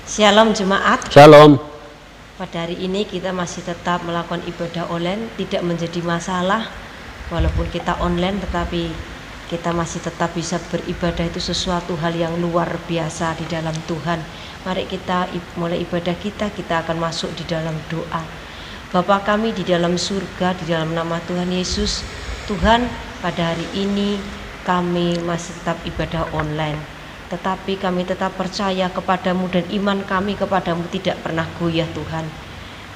Shalom jemaat. Shalom. Pada hari ini kita masih tetap melakukan ibadah online, tidak menjadi masalah. Walaupun kita online tetapi kita masih tetap bisa beribadah, itu sesuatu hal yang luar biasa di dalam Tuhan. Mari kita mulai ibadah kita akan masuk di dalam doa. Bapa kami di dalam surga, di dalam nama Tuhan Yesus, Tuhan, pada hari ini kami masih tetap ibadah online. Tetapi kami tetap percaya kepadamu dan iman kami kepadamu tidak pernah goyah Tuhan.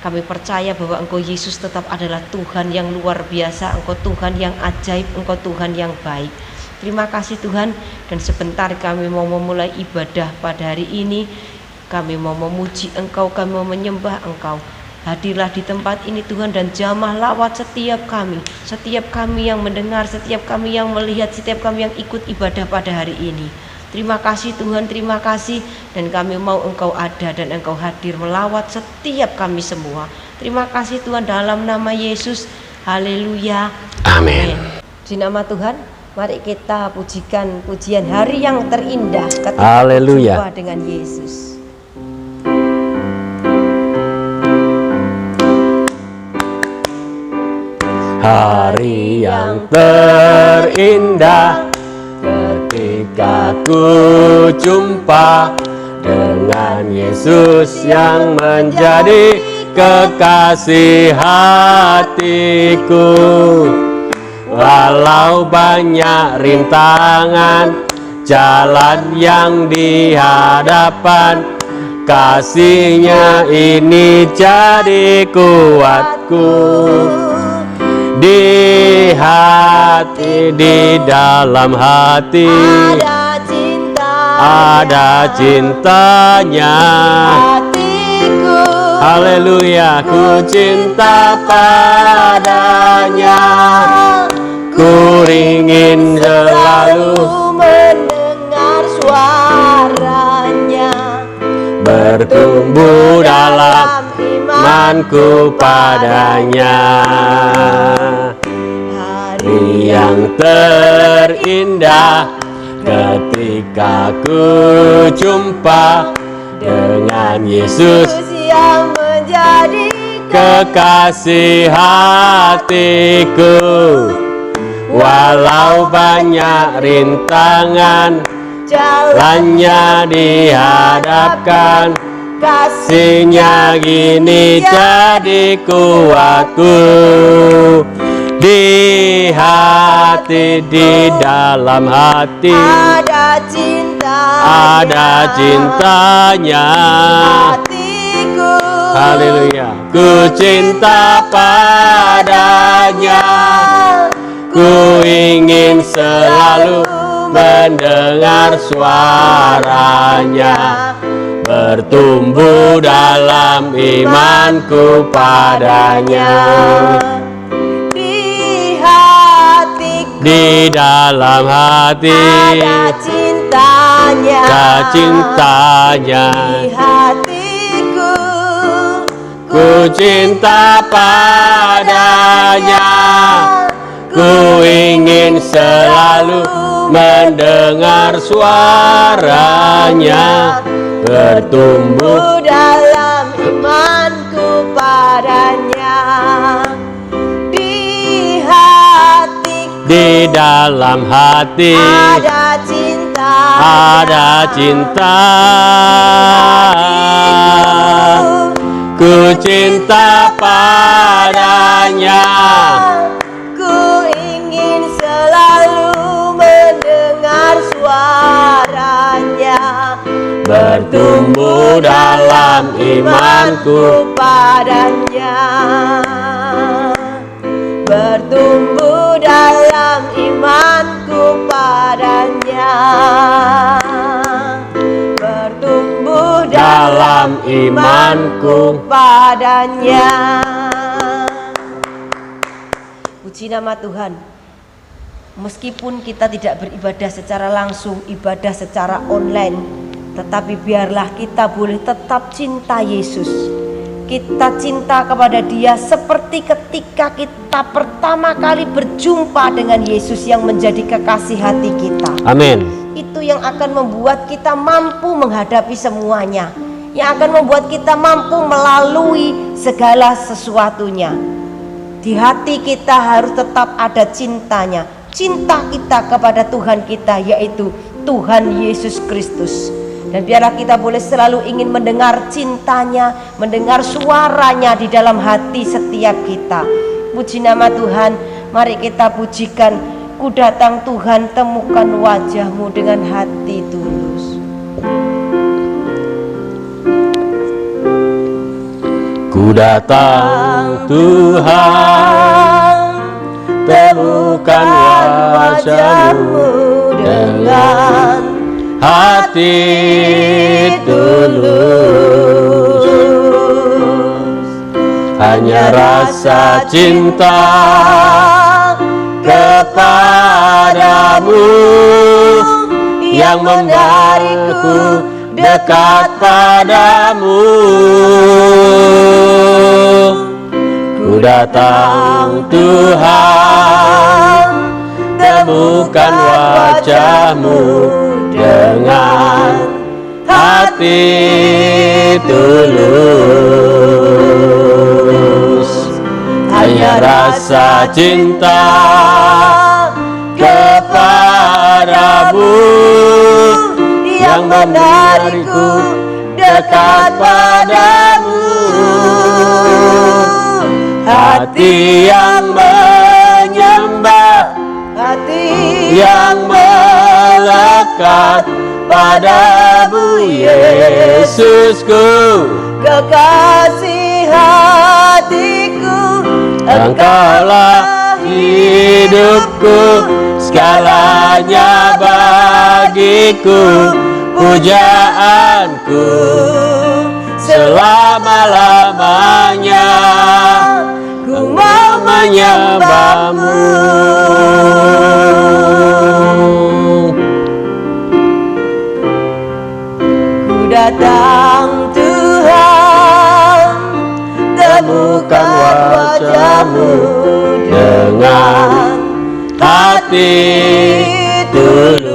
Kami percaya bahwa Engkau Yesus tetap adalah Tuhan yang luar biasa, Engkau Tuhan yang ajaib, Engkau Tuhan yang baik. Terima kasih Tuhan, dan sebentar kami mau memulai ibadah pada hari ini. Kami mau memuji Engkau, kami mau menyembah Engkau. Hadirlah di tempat ini Tuhan, dan jamah lawat setiap kami yang mendengar, setiap kami yang melihat, setiap kami yang ikut ibadah pada hari ini. Terima kasih Tuhan, terima kasih, dan kami mau Engkau ada dan Engkau hadir melawat setiap kami semua. Terima kasih Tuhan, dalam nama Yesus. Haleluya. Amin. Di nama Tuhan, mari kita pujikan pujian hari yang terindah ketika Haleluya. berjumpa dengan Yesus. Hari yang terindah ketika ku jumpa dengan Yesus yang menjadi kekasih hatiku. Walau banyak rintangan jalan yang di hadapan, kasih-Nya ini jadi kuatku. Di hati, di dalam hati ada cintanya. Hatiku, haleluya, ku cinta padanya. Ku ingin selalu mendengar suaranya, bertumbuh dalam imanku padanya. Hari yang terindah ketika ku jumpa dengan Yesus yang menjadi kekasih hatiku. Walau banyak rintangan jalannya dihadapkan, kasih-Nya gini jadi kuatku. Di hati, di dalam hati ada cintanya. Hatiku, haleluya, ku cinta padanya. Ku ingin selalu mendengar suaranya, bertumbuh dalam imanku padanya. Di dalam hati ada cintanya. Di hatiku, ku cinta padanya. Ku ingin selalu mendengar suaranya, bertumbuh dalam imanku padanya. Di dalam hati ada cinta. Ku cinta padanya. Ku ingin selalu mendengar suaranya, bertumbuh dalam imanku padanya. Bertumbuh dalam imanku padanya. Bertumbuh dalam imanku padanya. Puji nama Tuhan. Meskipun kita tidak beribadah secara langsung, ibadah secara online, tetapi biarlah kita boleh tetap cinta Yesus. Kita cinta kepada Dia seperti ketika kita pertama kali berjumpa dengan Yesus yang menjadi kekasih hati kita. Amin. Itu yang akan membuat kita mampu menghadapi semuanya. yang akan membuat kita mampu melalui segala sesuatunya. Di hati kita harus tetap ada cintanya, cinta kita kepada Tuhan kita, yaitu Tuhan Yesus Kristus. Dan biarlah kita boleh selalu ingin mendengar cintanya, mendengar suaranya di dalam hati setiap kita. Puji nama Tuhan, mari kita pujikan. Ku datang Tuhan, temukan wajah-Mu dengan hati tulus. Ku datang Tuhan, temukan wajah-Mu dengan hati tulus. Hanya rasa cinta kepadamu yang menarikku dekat padamu. Ku datang Tuhan, temukan wajah-Mu dengan hati tulus. Hanya rasa cinta kepadamu yang menarikku dekat padamu. Hati yang menyembah, hati yang melekat padamu, Yesusku, kekasih hatiku. Engkaulah hidupku, segalanya bagiku, pujaanku selama-lamanya. Ku mau menyembah-Mu. Ku datang Tuhan, temukan wajah-Mu dengan hati tulus.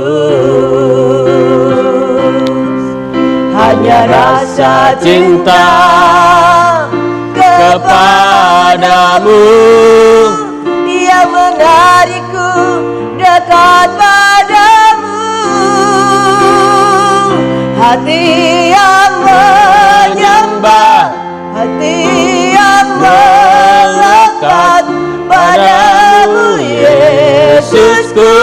Hanya rasa cinta kepadamu yang menarikku dekat padamu. Hati yang menyembah, hati yang melekat padamu, Yesusku,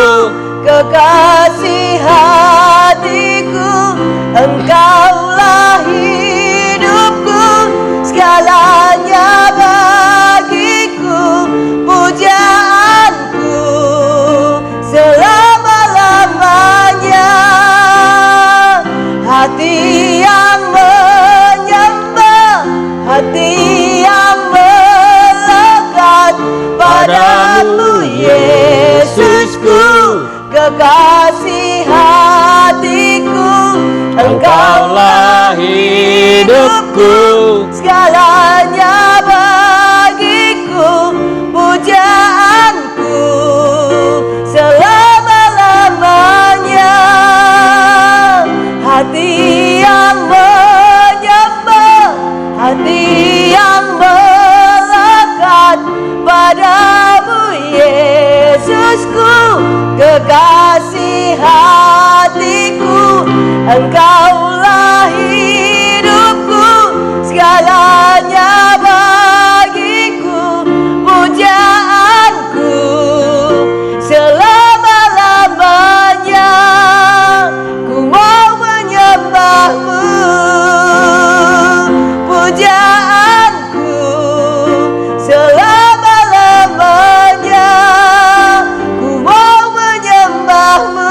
kekasih hatiku. Engkaulah hidupku, segalanya bagiku, pujaanku selama-lamanya. Hati yang menyembah, hati yang melekat padamu, Yesusku, kekasih hatiku. Engkaulah hidupku, segalanya bagiku, pujaanku selama-lamanya. Hati yang menyembah, hati yang melekat padamu, Yesusku, kekasih hatiku. Engkaulah hidupku, segalanya bagiku, pujaanku selama-lamanya. Ku mau menyembah-Mu, pujaanku selama-lamanya. Ku mau menyembah-Mu,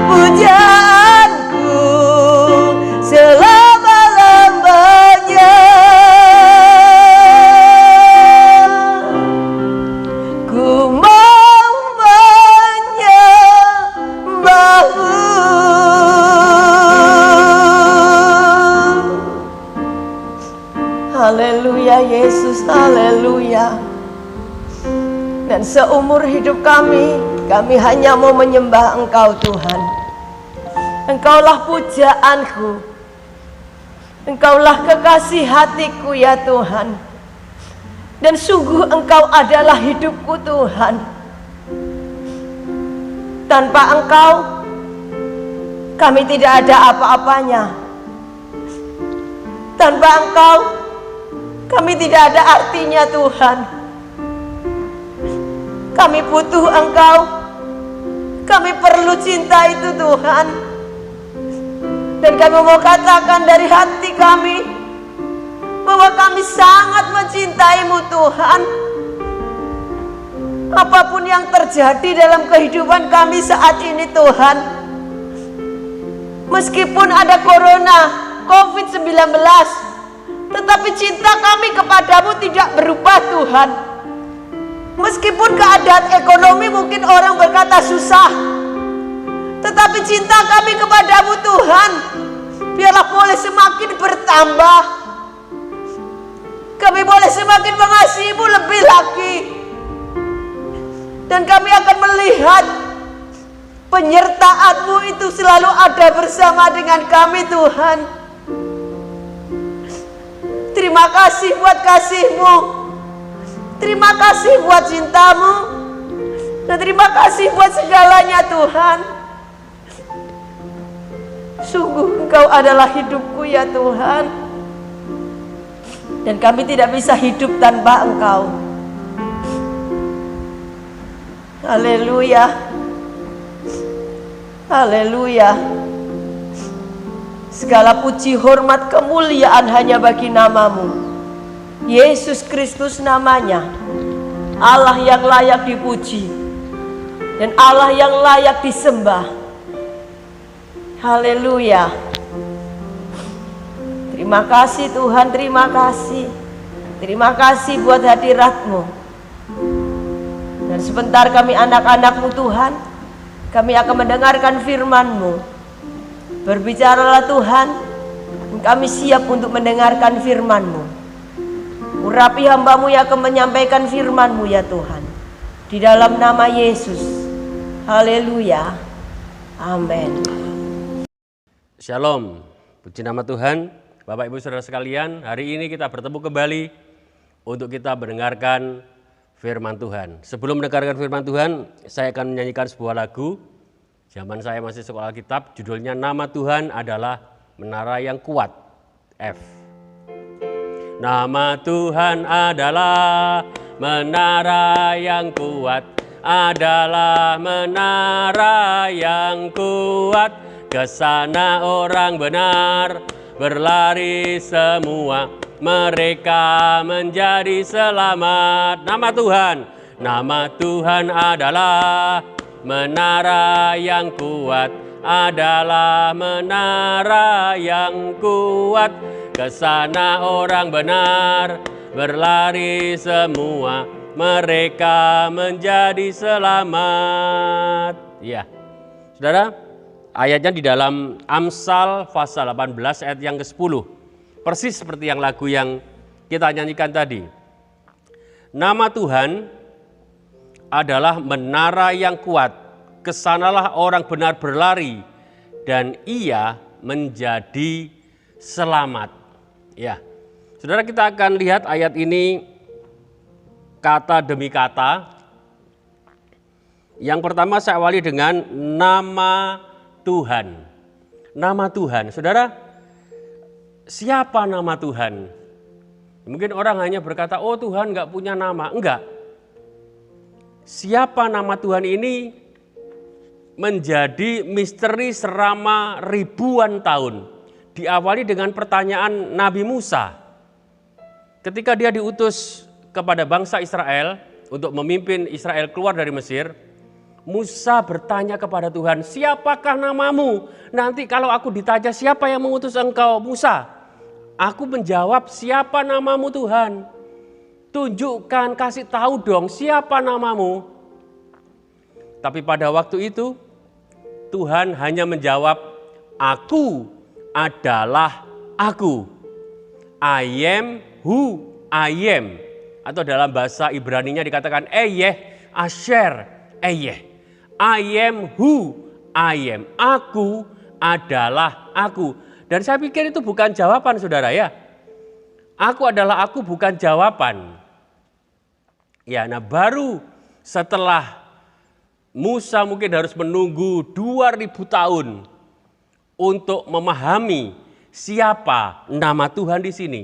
pujaanku selama-lamanya. Ku mau menyembah-Mu. Haleluya Yesus, haleluya. Dan seumur hidup kami hanya mau menyembah Engkau Tuhan. Engkaulah pujaanku, Engkaulah kekasih hatiku ya Tuhan. Dan sungguh Engkau adalah hidupku Tuhan. Tanpa Engkau kami tidak ada apa-apanya. Tanpa Engkau kami tidak ada artinya Tuhan. Kami butuh Engkau. Kami perlu cinta itu Tuhan. Dan kami mau katakan dari hati kami bahwa kami sangat mencintai-Mu Tuhan. Apapun yang terjadi dalam kehidupan kami saat ini Tuhan, meskipun ada corona, COVID-19, tetapi cinta kami kepadamu tidak berubah Tuhan. Meskipun keadaan ekonomi mungkin orang berkata susah, tetapi cinta kami kepadamu Tuhan biarlah boleh semakin bertambah. Kami boleh semakin mengasihi-Mu lebih lagi. Dan kami akan melihat penyertaan-Mu itu selalu ada bersama dengan kami Tuhan. Terima kasih buat kasih-Mu. Terima kasih buat cinta-Mu. Dan terima kasih buat segalanya Tuhan. Sungguh Engkau adalah hidupku ya Tuhan. Dan kami tidak bisa hidup tanpa Engkau. Haleluya. Haleluya. Segala puji, hormat, kemuliaan hanya bagi nama-Mu. Yesus Kristus namanya. Allah yang layak dipuji. Dan Allah yang layak disembah. Haleluya. Terima kasih Tuhan, terima kasih. Terima kasih buat hadirat-Mu. Dan sebentar kami anak-anak-Mu Tuhan, kami akan mendengarkan firman-Mu. Berbicaralah Tuhan, kami siap untuk mendengarkan firman-Mu. Urapi hamba-Mu yang akan menyampaikan firman-Mu ya Tuhan. Di dalam nama Yesus. Haleluya. Amin. Shalom, puji nama Tuhan. Bapak Ibu Saudara sekalian, hari ini kita bertemu kembali untuk kita mendengarkan firman Tuhan. Sebelum mendengarkan firman Tuhan, saya akan menyanyikan sebuah lagu. Zaman saya masih sekolah Alkitab, judulnya Nama Tuhan adalah Menara yang Kuat, F. Nama Tuhan adalah menara yang kuat, adalah menara yang kuat. Kesana orang benar berlari semua, mereka menjadi selamat. Nama Tuhan adalah menara yang kuat, adalah menara yang kuat. Kesana orang benar berlari semua, mereka menjadi selamat. Ya, saudara, ayatnya di dalam Amsal pasal 18 ayat yang ke-10. Persis seperti yang lagu yang kita nyanyikan tadi. Nama Tuhan adalah menara yang kuat. Kesanalah orang benar berlari dan ia menjadi selamat. Ya, saudara, kita akan lihat ayat ini kata demi kata. Yang pertama saya awali dengan nama Tuhan. Nama Tuhan. Saudara, siapa nama Tuhan? Mungkin orang hanya berkata, oh Tuhan enggak punya nama. Enggak. Siapa nama Tuhan ini menjadi misteri selama ribuan tahun. Diawali dengan pertanyaan Nabi Musa. Ketika dia diutus kepada bangsa Israel untuk memimpin Israel keluar dari Mesir, Musa bertanya kepada Tuhan, siapakah namamu? Nanti kalau aku ditanya siapa yang mengutus engkau Musa, aku menjawab siapa namamu Tuhan. Tunjukkan, kasih tahu dong siapa namamu. Tapi pada waktu itu Tuhan hanya menjawab, aku adalah aku. I am who I am. Atau dalam bahasa Ibraninya dikatakan Eyeh Asher Eyeh. I am who I am. Aku adalah aku. Dan saya pikir itu bukan jawaban, saudara ya. Aku adalah aku, bukan jawaban. Ya, nah baru setelah Musa mungkin harus menunggu 2000 tahun untuk memahami siapa nama Tuhan di sini.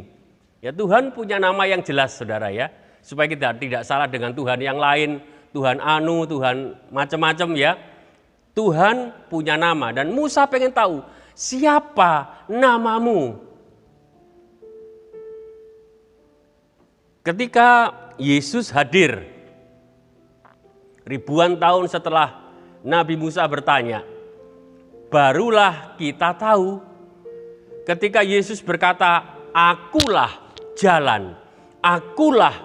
Ya, Tuhan punya nama yang jelas, saudara ya. Supaya kita tidak salah dengan Tuhan yang lain, Tuhan anu, Tuhan macam-macam ya. Tuhan punya nama dan Musa pengen tahu siapa namamu. Ketika Yesus hadir ribuan tahun setelah Nabi Musa bertanya, barulah kita tahu ketika Yesus berkata, akulah jalan, akulah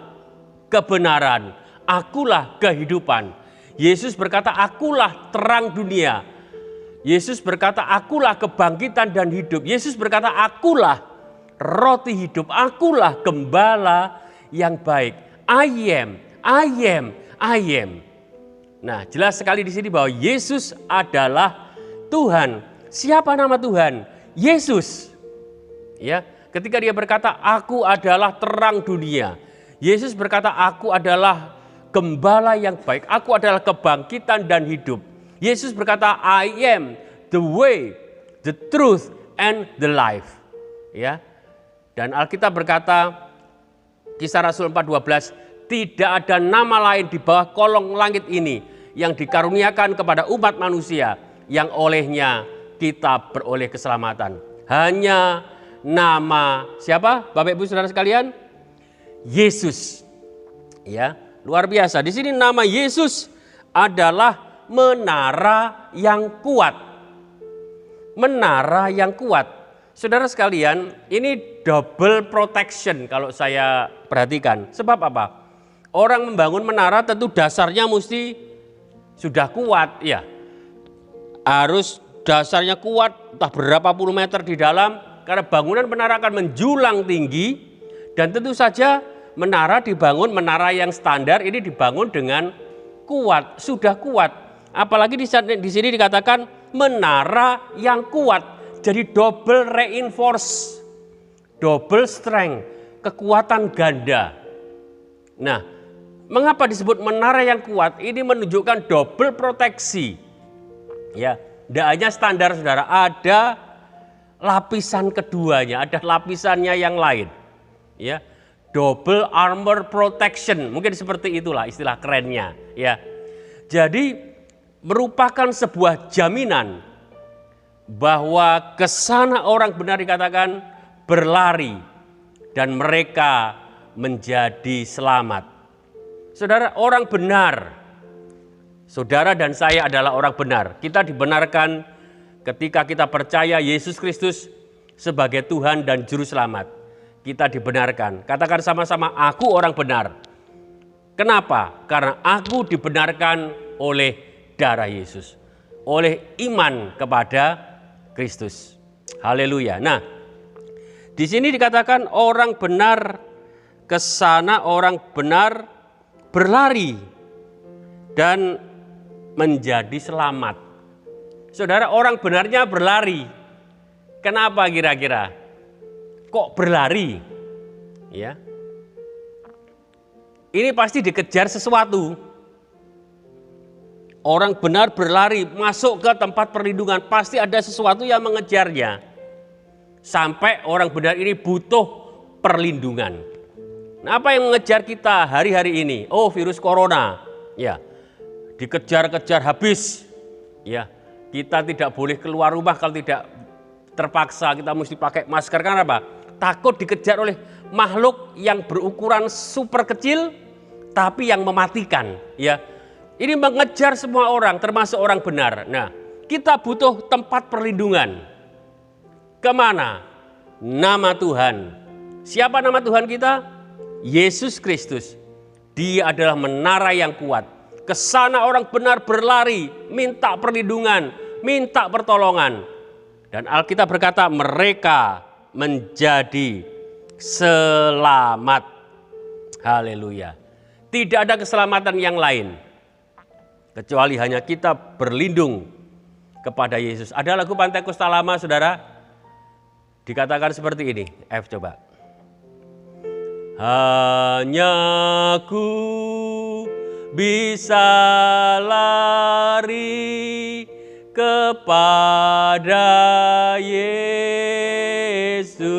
kebenaran, akulah kehidupan. Yesus berkata, akulah terang dunia. Yesus berkata, akulah kebangkitan dan hidup. Yesus berkata, akulah roti hidup, akulah gembala yang baik. I am. Nah, jelas sekali di sini bahwa Yesus adalah Tuhan. Siapa nama Tuhan? Yesus. Ya, ketika dia berkata, aku adalah terang dunia. Yesus berkata, aku adalah gembala yang baik, aku adalah kebangkitan dan hidup. Yesus berkata, I am the way, the truth, and the life. Ya, dan Alkitab berkata, Kisah Rasul 4:12, tidak ada nama lain di bawah kolong langit ini yang dikaruniakan kepada umat manusia yang olehnya kita beroleh keselamatan. Hanya nama siapa? Bapak Ibu Saudara sekalian, Yesus. Ya. Luar biasa. Di sini nama Yesus adalah menara yang kuat. Menara yang kuat. Saudara sekalian, ini double protection kalau saya perhatikan. Sebab apa? Orang membangun menara tentu dasarnya mesti sudah kuat, ya. Harus dasarnya kuat, entah berapa puluh meter di dalam, karena bangunan menara akan menjulang tinggi dan tentu saja menara dibangun, menara yang standar ini dibangun dengan kuat, sudah kuat. Apalagi di sini dikatakan menara yang kuat. Jadi double reinforce, double strength, kekuatan ganda. Nah, mengapa disebut menara yang kuat? Ini menunjukkan double proteksi. Ya, tidak hanya standar, saudara, ada lapisan keduanya, ada lapisannya yang lain. Ya. Double armor protection, mungkin seperti itulah istilah kerennya, ya. Jadi merupakan sebuah jaminan bahwa kesana orang benar dikatakan berlari dan mereka menjadi selamat. Saudara, orang benar, saudara dan saya adalah orang benar. Kita dibenarkan ketika kita percaya Yesus Kristus sebagai Tuhan dan Juru Selamat. Kita dibenarkan. Katakan sama-sama, aku orang benar. Kenapa? Karena aku dibenarkan oleh darah Yesus. Oleh iman kepada Kristus. Haleluya. Nah, di sini dikatakan orang benar kesana, orang benar berlari dan menjadi selamat. Saudara, orang benarnya berlari. Kenapa kira-kira? Kok berlari? Ya. Ini pasti dikejar sesuatu. Orang benar berlari masuk ke tempat perlindungan, pasti ada sesuatu yang mengejarnya. Sampai orang benar ini butuh perlindungan. Nah, apa yang mengejar kita hari-hari ini? Oh, virus corona. Ya. Dikejar-kejar habis. Ya. Kita tidak boleh keluar rumah kalau tidak terpaksa, kita mesti pakai masker. Karena apa? Takut dikejar oleh makhluk yang berukuran super kecil tapi yang mematikan, ya. Ini mengejar semua orang termasuk orang benar. Nah, kita butuh tempat perlindungan. Kemana? Nama Tuhan. Siapa nama Tuhan kita? Yesus Kristus. Dia adalah menara yang kuat. Kesana orang benar berlari, minta perlindungan, minta pertolongan. Dan Alkitab berkata mereka menjadi selamat. Haleluya. Tidak ada keselamatan yang lain kecuali hanya kita berlindung kepada Yesus. Ada lagu Pantai Kosta Lama, saudara. Dikatakan seperti ini, F coba. Hanya ku bisa lari kepada Yesus.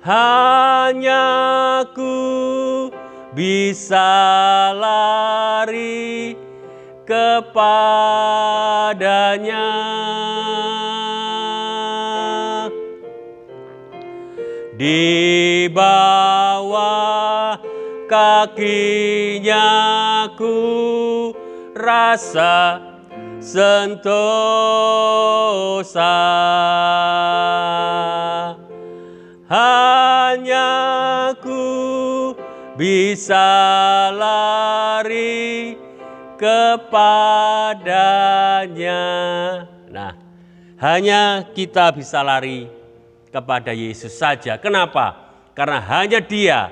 Hanya ku bisa lari kepadanya. Di bawah kakinya ku rasa sentosa. Hanya ku bisa lari kepadanya. Nah, hanya kita bisa lari kepada Yesus saja. Kenapa? Karena hanya Dia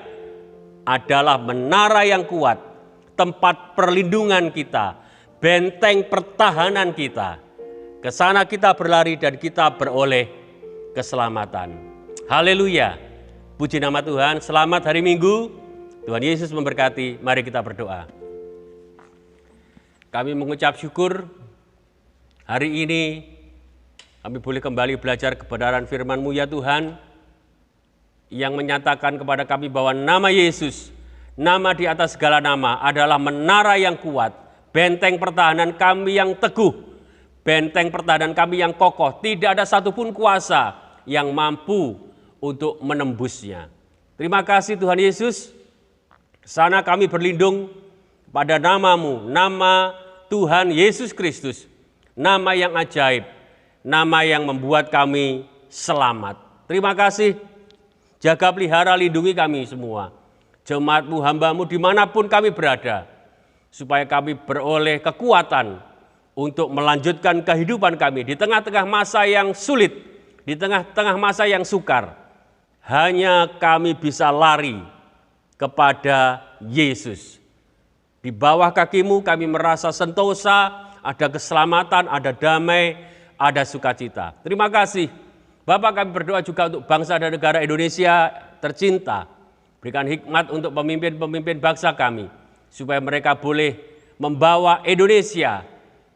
adalah menara yang kuat, tempat perlindungan kita, benteng pertahanan kita. Ke sana kita berlari dan kita beroleh keselamatan. Haleluya. Puji nama Tuhan. Selamat hari Minggu. Tuhan Yesus memberkati. Mari kita berdoa. Kami mengucap syukur hari ini kami boleh kembali belajar kebenaran firman-Mu ya Tuhan, yang menyatakan kepada kami bahwa nama Yesus, nama di atas segala nama, adalah menara yang kuat, benteng pertahanan kami yang teguh, benteng pertahanan kami yang kokoh. Tidak ada satupun kuasa yang mampu untuk menembusnya. Terima kasih Tuhan Yesus. Sana kami berlindung pada nama-Mu, nama Tuhan Yesus Kristus, nama yang ajaib, nama yang membuat kami selamat. Terima kasih, jaga pelihara lindungi kami semua, jemaat-Mu, hamba-Mu dimanapun kami berada, supaya kami beroleh kekuatan untuk melanjutkan kehidupan kami di tengah-tengah masa yang sulit, di tengah-tengah masa yang sukar. Hanya kami bisa lari kepada Yesus. Di bawah kaki-Mu kami merasa sentosa, ada keselamatan, ada damai, ada sukacita. Terima kasih. Bapak, kami berdoa juga untuk bangsa dan negara Indonesia tercinta. Berikan hikmat untuk pemimpin-pemimpin bangsa kami, supaya mereka boleh membawa Indonesia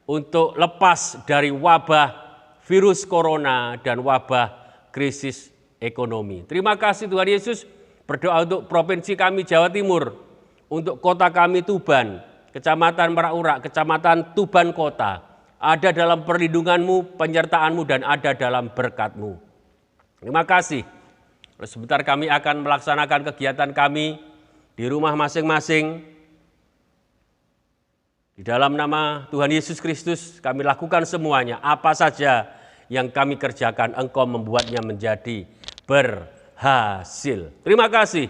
untuk lepas dari wabah virus corona dan wabah krisis ekonomi. Terima kasih Tuhan Yesus. Berdoa untuk provinsi kami Jawa Timur, untuk kota kami Tuban, Kecamatan Merak-Urak, Kecamatan Tuban Kota, ada dalam perlindungan-Mu, penyertaan-Mu, dan ada dalam berkat-Mu. Terima kasih. Sebentar kami akan melaksanakan kegiatan kami di rumah masing-masing. Di dalam nama Tuhan Yesus Kristus kami lakukan semuanya. Apa saja yang kami kerjakan, Engkau membuatnya menjadi berhasil. Terima kasih.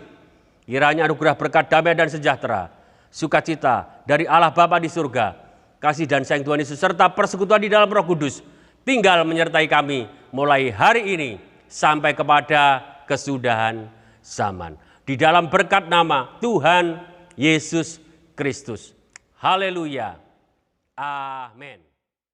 Kiranya anugerah berkat damai dan sejahtera, sukacita dari Allah Bapa di surga, kasih dan sayang Tuhan Yesus serta persekutuan di dalam Roh Kudus tinggal menyertai kami mulai hari ini sampai kepada kesudahan zaman. Di dalam berkat nama Tuhan Yesus Kristus. Haleluya. Amin.